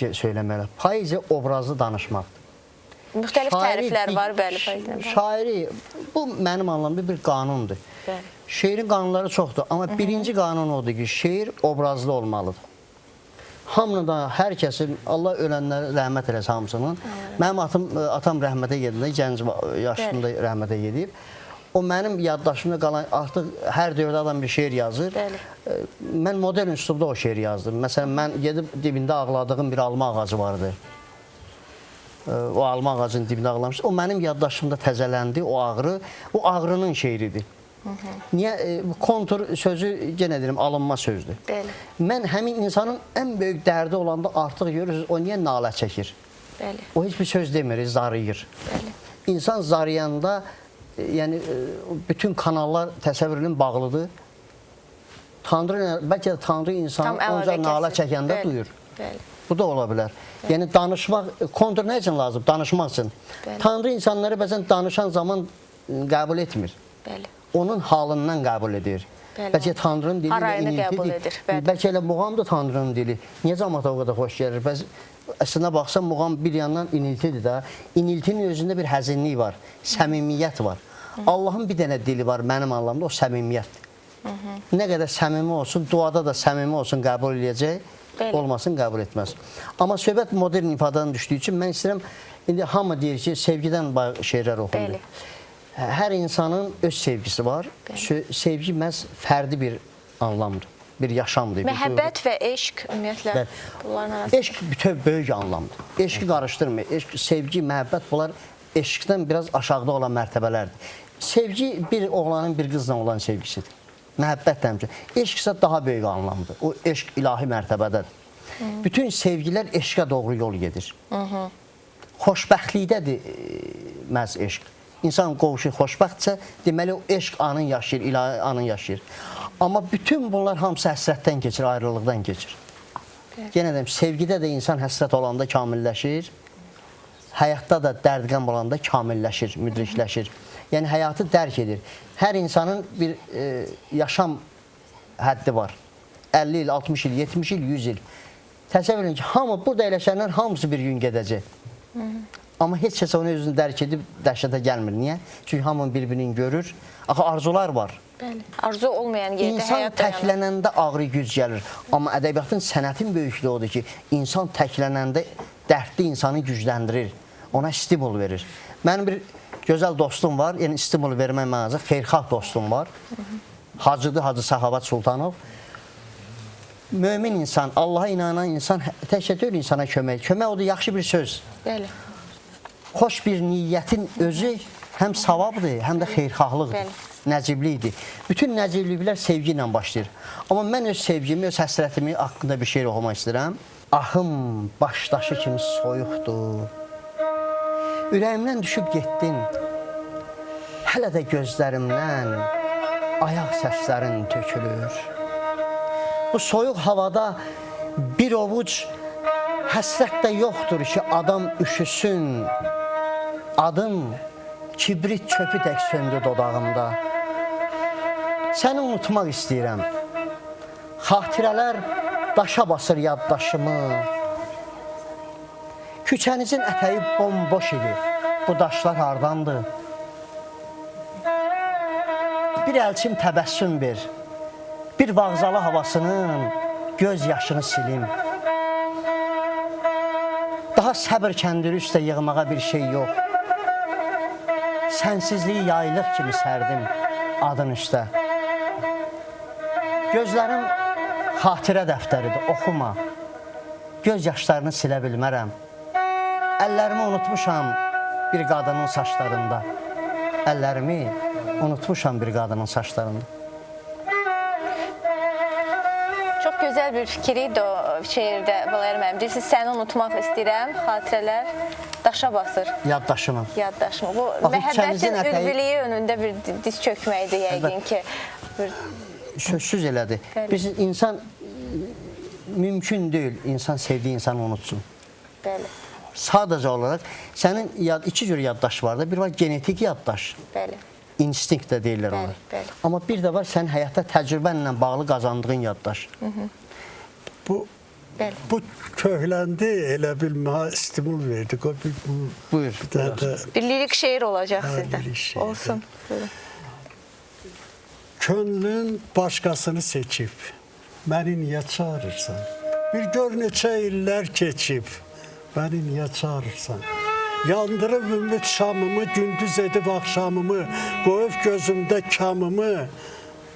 söyləməli. Poeziya obrazlı danışmaqdır. Müxtəlif təriflər var, bəli. Şairi, bu mənim anlamda bir qanundur. Bəli. Şeirin qanunları çoxdur, amma birinci qanun odur ki, şeir obrazlı olmalıdır. Hamını da, hər kəsin, Allah ölənlərə rəhmət eləsə hamısının. Mənim atam rəhmətə gedəndə, gənc yaşında rəhmətə gedib. O mənim yaddaşımda qalan, artıq hər dövrdə adam bir şeir yazır. Mən modern üslubda o şeir yazdım. Məsələn, mən gedib dibində ağladığım bir alma ağacı vardı. O alma ağacının dibində ağlamışdı. O mənim yaddaşımda təzələndi, o ağrı. O ağrının şeiridir. Niyə? Kontur sözü, yenə deyirəm, alınma sözdür. Bəli. Mən həmin insanın ən böyük dərdi olanda artıq görürsünüz, o niyə nalə çəkir? Bəli. O heç bir söz demir, zarıyır. Bəli. İnsan zarıyanda, yəni bütün kanallar təsəvvürlə bağlıdır. Tanrı, bəlkə də Tanrı insanı onca nalə çəkəndə duyur. Bəli. Bu da ola bilər. Yəni danışmaq, kontur nə üçün lazım? Danışmaq üçün. Tanrı insanları bəzən danışan zaman qəbul etmir. Bəli. Onun halından qəbul edir. Bəlkə Tanrının dili də iniltidir. Bəlkə elə muğam da Tanrının dili. Niyə cəmaata o qədər xoş gəlir? Əslində baxsan, muğam bir yandan iniltidir də. İniltinin özündə bir həzinlik var, səmimiyyət var. Allahın bir dənə dili var, mənim anlamda, o səmimiyyətdir. Nə qədər səmimi olsun, duada da səmimi olsun, qəbul edəcək, olmasın, qəbul etməz. Amma söhbət modern ifadan düşdüyü üçün mən istəyirəm, indi hamı deyir ki, sevgidən şeirlər oxundur. Hər insanın öz sevgisi var. Sevgi məhz fərdi bir anlamdır, bir yaşamdır. Məhəbbət və eşq ümumiyyətlə bunların arasında. Eşq bütöv böyük anlamdır. Eşqi qarışdırmır. Eşq, sevgi, məhəbbət bunlar eşqdən biraz aşağıda olan mərtəbələrdir. Sevgi bir oğlanın bir qızla olan sevgisidir. Məhəbbət həmçinin. Eşq isə daha böyük anlamdır. O eşq ilahi mərtəbədədir. Bütün sevgilər eşqə doğru yol gedir. Xoşbəxtlikdədir məhz eşq. İnsan qovuşur, xoşbəxtsə, deməli o eşq anın yaşayır, ilahi anın yaşayır. Amma bütün bunlar hamısı həsrətdən keçir, ayrılıqdan keçir. Yenə deyim, sevgidə də insan həsrət olanda kamilləşir, həyatda da dərdqəm olanda kamilləşir, müdrikləşir. Yəni həyatı dərk edir. Hər insanın bir yaşam həddi var. 50 il, 60 il, 70 il, 100 il. Təsəvvür edin ki, hamı burada eləşənlər hamısı bir gün gedəcək. Amma heç kəs onu özünü dərk edib dəhşətə gəlmir. Niyə? Çünki hamının bir-birini görür. Axı arzular var. Bəli. Arzu olmayan yerdə İnsan həyat dayanır. təklənəndə ağrı güc gəlir. Amma ədəbiyyatın, sənətin böyüklüyü odur ki, insan təklənəndə dərdli insanı gücləndirir. Ona stimul verir. Mənim bir gözəl dostum var. Yəni stimul vermək mənasında xeyirxah dostum var. Hacıdır, Hacı Səxavət Sultanov. Mömin insan, Allaha inanan insan təkcə deyil insana kömək. Kömək odur, yaxşı bir söz. Bəli. Xoş bir niyyətin özü həm savabdır, həm də xeyirxahlıqdır, nəciblikdir. Bütün nəcibliklər sevgi ilə başlayır. Amma mən öz sevgimi, öz həsrətimi haqqında bir şey oxumaq istəyirəm. Ahım başdaşı kimi soyuqdur. Ürəyimdən düşüb getdin. Hələ də gözlərimdən ayaq səslərin tökülür. Bu soyuq havada bir ovuc həsrət də yoxdur ki, adam üşüsün. Adın kibrit çöpü tək söndü dodağımda. Səni unutmaq istəyirəm. Xatirələr daşa basır yaddaşımı. Küçənizin ətəyi bomboş idi. Bu daşlar hardandır? Bir əlçim təbəssüm ver. Bir vağzalı havasının göz yaşını silim. Daha səbir kəndiri üstə yığmağa bir şey yox. Sənsizliyi yaylıq kimi sərdim adın üstə. Gözlərim xatirə dəftəridir, oxuma. Göz yaşlarını silə bilmərəm. Əllərimi unutmuşam bir qadının saçlarında. Əllərimi unutmuşam bir qadının saçlarında. Çox gözəl bir fikir idi o şeirdə, Valer müəllim. Siz səni unutmaq istəyirəm, xatirələr daşa basır. Yaddaşımı. Yaddaşımı. Bu məhəbbətin ülviliyi önündə bir diz çökməkdir yəqin ki. Sözsüz elədir. Biz insan, mümkün deyil insan sevdiyi insanı unutsun. Bəli. Sadəcə olaraq, sənin iki cür yaddaş var da, bir var genetik yaddaş. Bəli. İnstinkt də deyirlər ona. Amma bir də var, sən həyatda təcrübənlə bağlı qazandığın yaddaş. Bu, Bəli. Bu köhləndi, elə bil mənə stimul verdi. Buyur. Bir dənə də Bir lirik şeir olacaq sizdən. lirik şeir. Olsun. Buyurun. Könlün başqasını seçib, məni niyə çağırırsan? Bir gör neçə illər keçib, məni niyə çağırırsan? Yandırıb ümid şamımı, gündüz edib axşamımı, qoyub gözümdə kamımı,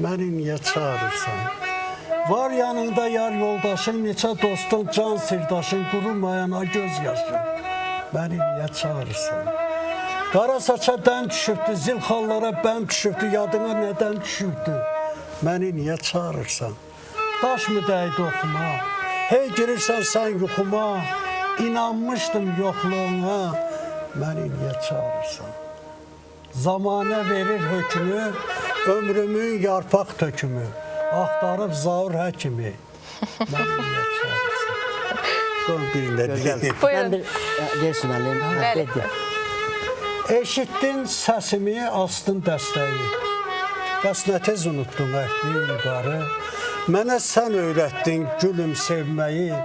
məni niyə çağırırsan? Var yanında yar yoldaşın, neçə dostun, can sirdaşın, qurumayana göz yaşın, məni niyə çağırırsan? Qara saça dən düşübdü, zil xallara bəm düşübdü, yadına nədən düşübdü? Məni niyə çağırırsan? Daş mı dəydi oxuma? Hey girirsən sən yuxuma, inanmışdım yoxluğuna, məni niyə çağırırsan? Zamanə verir hökmü, ömrümün yarpaq tökümü, axtarıb zaur həkimi, məni niyə çağırırsan? Qoy birində deyim. Mən bir deyirsin müəllim. Bəli. Eşitdin səsimi, astın dəstəyi. Bəs nə tez unutdum əhdi ilqarı. Mənə sən öyrətdin gülüm sevməyi,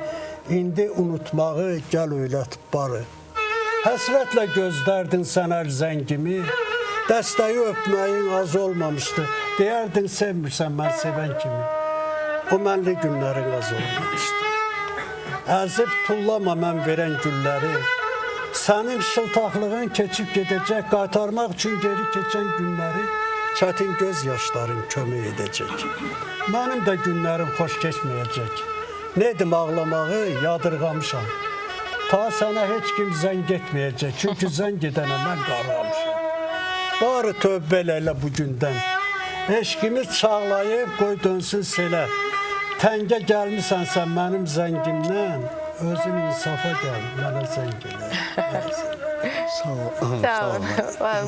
indi unutmağı gəl öyrət barı. Həsrətlə gözlərdin sən hər zəngimi, dəstəyi öpməyin az olmamışdı. Deyərdin sevmirsən mən sevən kimi, o mənli günlərin az olmamışdı. Əzib tullama mən verən gülləri, sənin şıltaqlığın keçib gedəcək, qaytarmaq üçün geri keçən günləri çətin göz yaşların kömək edəcək. Mənim də günlərim xoş keçməyəcək. Nedim ağlamağı yadırğamışam. Ta sənə heç kim zəng etməyəcək, çünki zəng edənə mən qarğamışam. Barı tövbə elə bu gündən. Eşqimi çağlayıb qoy dönsün selə. Təngə gəlmisən sən mənim zəngimdən, özün insafa gəl, mənə zəng elə. Sağ ol. Sağ olun.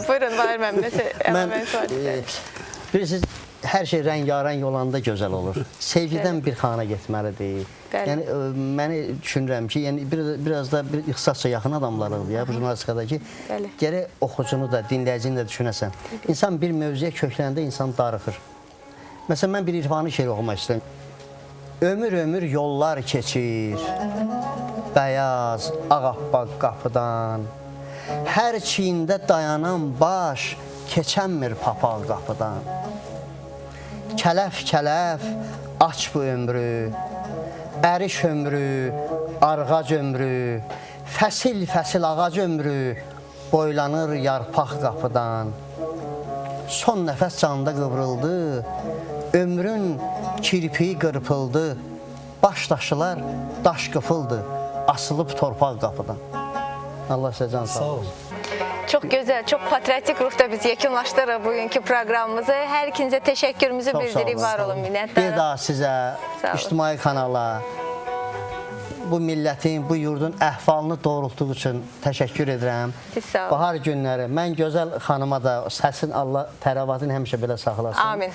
Buyurun, Bahir müəllim, nəsə əlavə etmək. Bilirsiniz, hər şey rəngarəng olanda gözəl olur. Sevgidən bir xana getməlidir. Bəli. Yəni məni düşünürəm ki, yəni biraz da bir ixtisasca yaxın adamlarıq ya bu jurnalistikadakı. Bəli. Gərək oxucunu da, dinləyicini də düşünəsən. İnsan bir mövzuya kökləndə insan darıxır. Məsələn, mən bir irfani şeir oxumaq istəyirəm. Ömür yollar keçir, bəyaz, ağappaq qapıdan. Hər çiyində dayanan baş, keçənmir papaq qapıdan. Kələf, aç bu ömrü, əriş ömrü, arğac ömrü, fəsil ağac ömrü, boylanır yarpaq qapıdan. Son nəfəs canında qıvrıldı, ömrün kirpiyi qırpıldı, baş daşılar daş qıfıldı, asılıb torpaq qapıdan. Allah sizə can sağ olsun. Çox gözəl, çox patriotik ruhda biz yekunlaşdırırıq bugünkü proqramımızı. Hər ikinizə təşəkkürümüzü bildirib, var olun, minnətdarım. Bir daha sizə, ictimai kanala, bu millətin, bu yurdun əhvalını doğrultduğu üçün təşəkkür edirəm. Siz sağ olun. Bahar günləri, mən gözəl xanıma da səsin Allah təravatını həmişə belə saxlasın. Amin.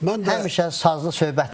Mən də Həmişə sazlı söhbət